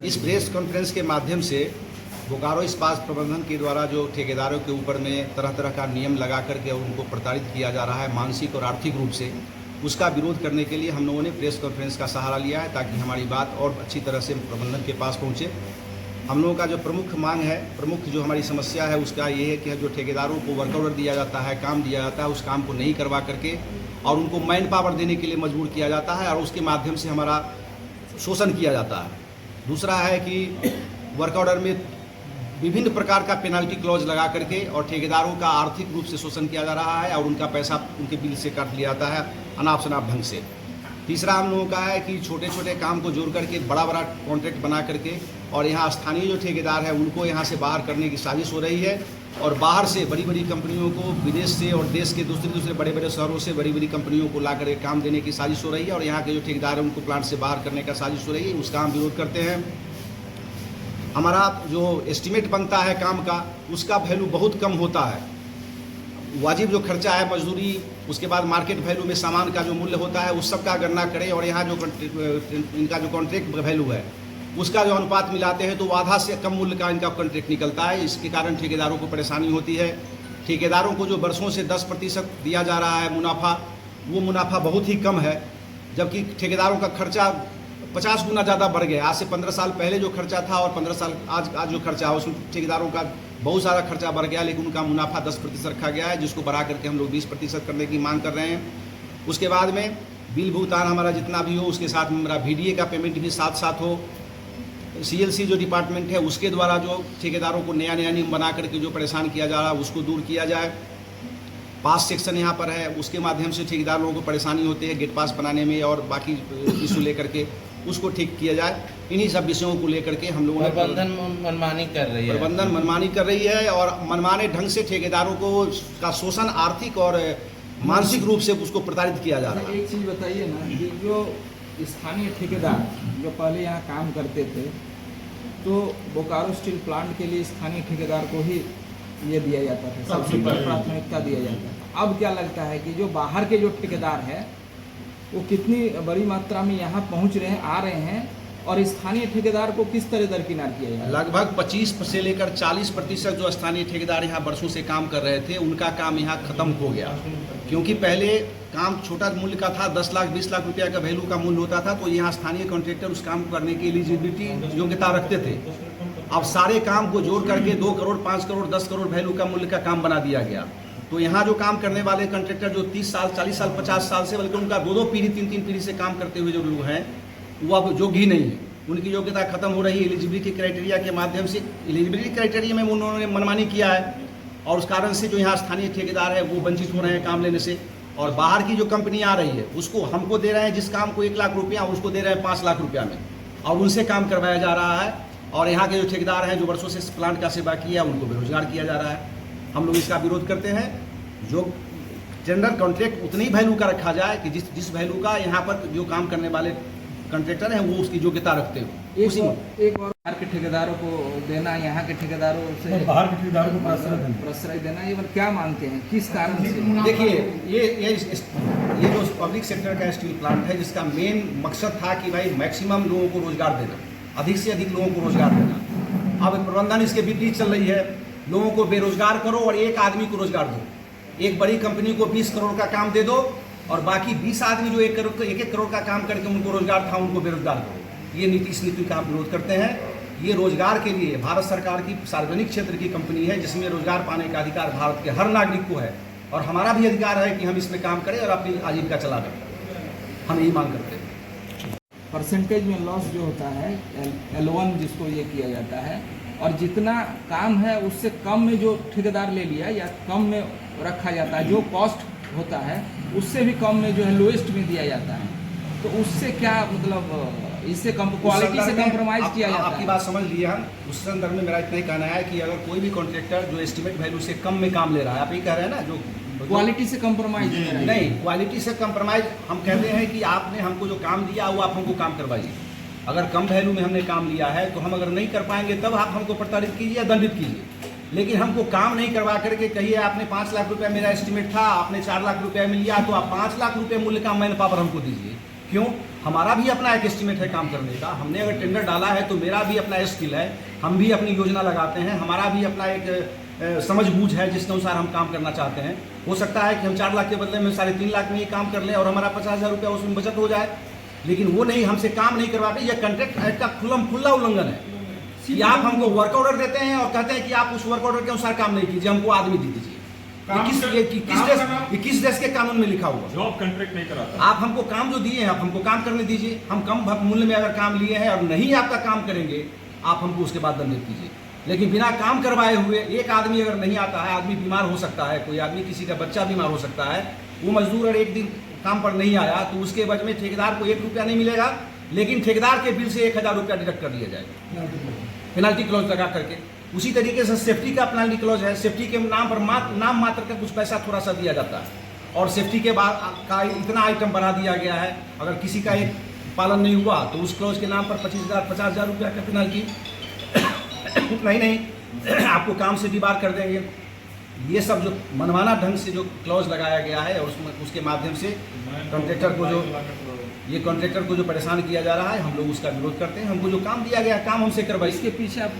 इस press conference के माध्यम से बोकारो इस्पात प्रबंधन के द्वारा जो ठेकेदारों के ऊपर में तरह तरह का नियम लगा करके उनको प्रताड़ित किया जा रहा है मानसिक और आर्थिक रूप से, उसका विरोध करने के लिए हम लोगों ने प्रेस कॉन्फ्रेंस का सहारा लिया है ताकि हमारी बात और अच्छी तरह से प्रबंधन के पास पहुंचे। हम लोगों का जो प्रमुख मांग है, प्रमुख जो हमारी समस्या है उसका ये है कि जो ठेकेदारों को वर्क ऑर्डर दिया जाता है, काम दिया जाता है, उस काम को नहीं करवा करके और उनको मैन पावर देने के लिए मजबूर किया जाता है और उसके माध्यम से हमारा शोषण किया जाता है। दूसरा है कि वर्क ऑर्डर में विभिन्न प्रकार का पेनल्टी क्लॉज लगा करके और ठेकेदारों का आर्थिक रूप से शोषण किया जा रहा है और उनका पैसा उनके बिल से काट लिया जाता है अनाप शनाप ढंग से। तीसरा हम लोगों का है कि छोटे छोटे काम को जोड़ करके बड़ा बड़ा कॉन्ट्रैक्ट बना करके और यहाँ स्थानीय जो ठेकेदार है उनको यहाँ से बाहर करने की साजिश हो रही है और बाहर से बड़ी बड़ी कंपनियों को विदेश से और देश के दूसरे बड़े बड़े शहरों से बड़ी बड़ी कंपनियों को ला करके काम देने की साजिश हो रही है और यहाँ के जो ठेकेदार है उनको प्लांट से बाहर करने का साजिश हो रही है। उसका हम विरोध करते हैं। हमारा जो एस्टीमेट बनता है काम का, उसका वैल्यू बहुत कम होता है। वाजिब जो खर्चा है मजदूरी, उसके बाद मार्केट वैल्यू में सामान का जो मूल्य होता है उस सब का गणना करें और यहाँ जो इनका जो कॉन्ट्रैक्ट वैल्यू है उसका जो अनुपात मिलाते हैं तो आधा से कम मूल्य का इनका कॉन्ट्रैक्ट निकलता है। इसके कारण ठेकेदारों को परेशानी होती है। ठेकेदारों को जो वर्षों से 10% दिया जा रहा है मुनाफा, वो मुनाफा बहुत ही कम है, जबकि ठेकेदारों का खर्चा 50 गुना ज़्यादा बढ़ गया। आज से 15 साल पहले जो खर्चा था और 15 साल आज जो खर्चा है उसमें ठेकेदारों का बहुत सारा खर्चा बढ़ गया, लेकिन उनका मुनाफा 10% रखा गया है, जिसको बढ़ा करके हम लोग 20% करने की मांग कर रहे हैं। उसके बाद में बिल भुगतान हमारा जितना भी हो उसके साथ में हमारा VDA का पेमेंट भी साथ साथ हो। CLC जो डिपार्टमेंट है उसके द्वारा जो ठेकेदारों को नया नया नियम बना करके जो परेशान किया जा रहा है उसको दूर किया जाए। पास सेक्शन यहाँ पर है, उसके माध्यम से ठेकेदार लोगों को परेशानी होती है गेट पास बनाने में और बाकी इशू लेकर के उसको ठीक किया जाए। इन्हीं सब विषयों को लेकर के हम लोगों ने प्रबंधन मनमानी कर रही है और मनमाने ढंग से ठेकेदारों को का शोषण आर्थिक और मानसिक रूप से उसको प्रताड़ित किया जा रहा है। एक चीज़ बताइए ना कि जो स्थानीय ठेकेदार जो पहले यहाँ काम करते थे तो बोकारो स्टील प्लांट के लिए स्थानीय ठेकेदार को ही ये दिया जाता था, सबसे पहले प्राथमिकता दिया जाता था। अब क्या लगता है कि जो बाहर के जो ठेकेदार हैं वो कितनी बड़ी मात्रा में यहाँ पहुँच रहे हैं, आ रहे हैं और स्थानीय ठेकेदार को किस तरह दरकिनार किया जाए? लगभग 25 से लेकर 40% जो स्थानीय ठेकेदार यहाँ वर्षों से काम कर रहे थे उनका काम यहाँ खत्म हो गया, क्योंकि पहले काम छोटा मूल्य का था, 10 लाख 20 लाख रुपया का वैल्यू का मूल्य होता था, तो यहाँ स्थानीय कॉन्ट्रैक्टर उस काम करने की एलिजिबिलिटी योग्यता रखते थे। अब सारे काम को जोड़ करके 2 करोड़ 5 करोड़ 10 करोड़ वैल्यू का मूल्य का काम बना दिया गया। तो यहाँ जो काम करने वाले कॉन्ट्रैक्टर जो 30 साल 40 साल 50 साल से, बल्कि उनका 2 पीढ़ी 3 पीढ़ी से काम करते हुए जो लोग हैं वो अब योग्य ही नहीं है, उनकी योग्यता खत्म हो रही है। एलिजिबिलिटी क्राइटेरिया के माध्यम से, एलिजिबिलिटी क्राइटेरिया में उन्होंने मनमानी किया है और उस कारण से जो यहाँ स्थानीय ठेकेदार है वो वंचित हो रहे हैं काम लेने से। और बाहर की जो कंपनी आ रही है उसको हमको दे रहे हैं, जिस काम को 1 लाख रुपया उसको दे रहे हैं 5 लाख रुपया में और उनसे काम करवाया जा रहा है। और यहाँ के जो ठेकेदार हैं जो वर्षों से इस प्लांट का सेवा किया उनको बेरोजगार किया जा रहा है। हम लोग इसका विरोध करते हैं। जो टेंडर कॉन्ट्रैक्ट उतनी वैल्यू का रखा जाए कि जिस वैल्यू का यहाँ पर जो काम करने वाले कॉन्ट्रैक्टर हैं वो उसकी योग्यता रखते हो। एक और बाहर के ठेकेदारों को देना, यहाँ के ठेकेदारों से बाहर के ठेकेदारों को प्रश्रय देना, ये क्या मानते हैं, किस कारण से? देखिए ये जो पब्लिक सेक्टर का स्टील प्लांट है जिसका मेन मकसद था कि भाई मैक्सिमम लोगों को रोजगार देना, अधिक से अधिक लोगों को रोजगार देना। अब प्रबंधन इसके विपरीत चल रही है, लोगों को बेरोजगार करो और एक आदमी को रोजगार दो। एक बड़ी कंपनी को 20 करोड़ का काम दे दो और बाकी 20 आदमी जो 1 करोड़ का काम करके उनको रोजगार था उनको बेरोजगार करो। ये इस नीति का हम विरोध करते हैं। ये रोजगार के लिए भारत सरकार की सार्वजनिक क्षेत्र की कंपनी है जिसमें रोजगार पाने का अधिकार भारत के हर नागरिक को है और हमारा भी अधिकार है कि हम इसमें काम करें और अपनी आजीविका चला दें। हम यही मांग करते हैं। परसेंटेज में लॉस जो होता है L1 जिसको ये किया जाता है, और जितना काम है उससे कम में जो ठेकेदार ले लिया या कम में रखा जाता है, जो कॉस्ट होता है उससे भी कम में जो है लोएस्ट में दिया जाता है, तो उससे क्या मतलब इससे क्वालिटी से कंप्रोमाइज किया जाता है? आपकी बात समझ लिए हम। उस संदर्भ में मेरा इतना ही कहना है कि अगर कोई भी कॉन्ट्रैक्टर जो एस्टिमेट वैल्यू से कम में काम ले रहा है, आप ये कह रहे हैं ना, जो क्वालिटी से कंप्रोमाइज नहीं, क्वालिटी से कंप्रोमाइज हम कहते हैं कि आपने हमको जो काम दिया वो आप हमको काम करवाइए। अगर कम वैल्यू में हमने काम लिया है तो हम अगर नहीं कर पाएंगे तब आप हमको प्रताड़ित कीजिए या दंडित कीजिए, लेकिन हमको काम नहीं करवा करके कहिए आपने 5 लाख रुपया मेरा एस्टिमेट था, आपने 4 लाख रुपया में लिया तो आप 5 लाख रुपये मूल्य का मैन पावर हमको दीजिए। क्यों? हमारा भी अपना एक एस्टीमेट है काम करने का। हमने अगर टेंडर डाला है तो मेरा भी अपना स्किल है, हम भी अपनी योजना लगाते हैं, हमारा भी अपना एक समझबूझ है जिसके अनुसार हम काम करना चाहते हैं। हो सकता है कि हम 4 लाख के बदले में 3.5 लाख में ही काम कर लें और हमारा 50,000 रुपया उसमें बचत हो जाए, लेकिन वो नहीं, हमसे काम नहीं करवा के। यह कॉन्ट्रैक्ट एक्ट का खुला उल्लंघन है कि आप हमको वर्क ऑर्डर देते हैं और कहते हैं कि आप उस वर्क ऑर्डर के अनुसार काम नहीं कीजिए, हमको आदमी दे दीजिए। किस देश के कानून में लिखा हुआ? जॉब कॉन्ट्रैक्ट नहीं कराता। आप हमको काम जो दिए हैं, आप हमको काम करने दीजिए। हम कम मूल्य में अगर काम लिए हैं और नहीं आपका काम करेंगे, आप हमको उसके बाद दंडित कीजिए। लेकिन बिना काम करवाए हुए एक आदमी अगर नहीं आता है, आदमी बीमार हो सकता है, कोई आदमी किसी का बच्चा बीमार हो सकता है, वो मजदूर अगर एक दिन काम पर नहीं आया तो उसके बदले में ठेकेदार को 1 रुपया नहीं मिलेगा, लेकिन ठेकेदार के बिल से 1,000 रुपया डिडक्ट कर दिया जाएगा पेनल्टी क्लॉज लगा करके। उसी तरीके से सेफ्टी का पेनल्टी क्लॉज है। सेफ्टी के नाम पर नाम मात्र का कुछ पैसा थोड़ा सा दिया जाता है और सेफ्टी के बाद का इतना आइटम बढ़ा दिया गया है। अगर किसी का एक पालन नहीं हुआ तो उस क्लॉज के नाम पर 25,000 50,000 रुपया का पेनल्टी नहीं आपको काम से डिबार कर देंगे। ये सब जो मनमाना ढंग से जो क्लॉज लगाया गया है और उसके माध्यम से कॉन्ट्रैक्टर को जो परेशान किया जा रहा है, हम लोग उसका विरोध करते हैं। हमको जो काम दिया गया काम हमसे करवाइए। इसके पीछे आप